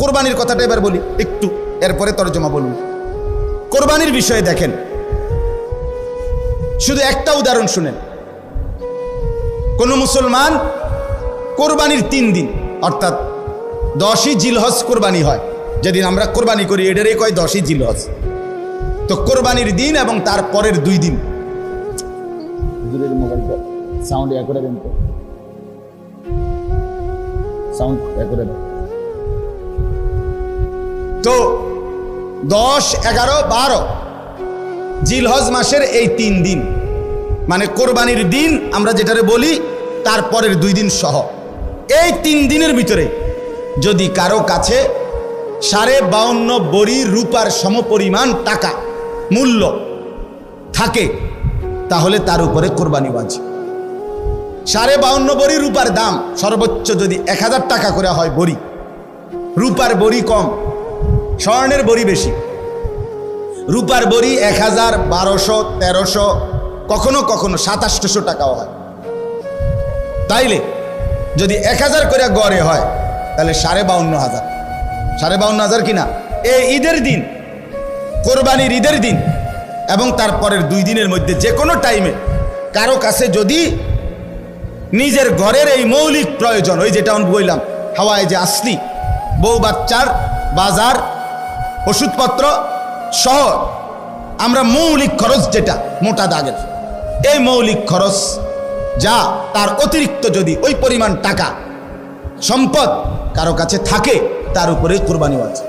কোরবানির কথাটা এবার বলি একটু, এরপরে তরজমা বলুন। কোরবানির বিষয়ে দেখেন, শুধু একটা উদাহরণ শুনেন। কোন মুসলমান কোরবানির 3 দিন অর্থাৎ 10ই জিলহজ কোরবানি হয়, যেদিন আমরা কোরবানি করি এটারই কয় 10ই জিলহজ। তো কোরবানির দিন এবং তার পরের 2 দিন, মোবাইলটা সাউন্ড এ করে দেন, সাউন্ড এ করে দেন। তো 10, 11, 12 জিলহজ মাসের এই 3 দিন মানে কোরবানির দিন আমরা যেটারে বলি, তারপরের 2 দিন সহ এই 3 দিনের ভিতরে যদি কারো কাছে 52.5 বড়ি রূপার সমপরিমাণ টাকা মূল্য থাকে তাহলে তার উপরে কোরবানি ওয়াজিব। 52.5 বড়ি রূপার দাম সর্বোচ্চ যদি 1000 টাকা করে হয় বড়ি, রূপার বড়ি কম, স্বর্ণের বড়ি বেশি। রূপার বড়ি 1000, 1200, 1300, কখনো কখনো 2700 টাকাও হয়। তাইলে যদি 1000 করে গড়ে হয় তাহলে 52,500, 52,500 কিনা এই ঈদের দিন, কোরবানির ঈদের দিন এবং তারপরের 2 দিনের মধ্যে যে কোনো টাইমে কারো কাছে যদি নিজের ঘরের এই মৌলিক প্রয়োজন, ওই যেটা আমি বললাম হাওয়ায় যে আসলি, বউ বাচ্চার বাজার, ওষুধপত্র সহ আমরা মৌলিক খরচ যেটা মোটা দাগের, এই মৌলিক খরচ যা তার অতিরিক্ত যদি ওই পরিমাণ টাকা সম্পদ কারো কাছে থাকে তার উপরে কোরবানি ওয়াজিব।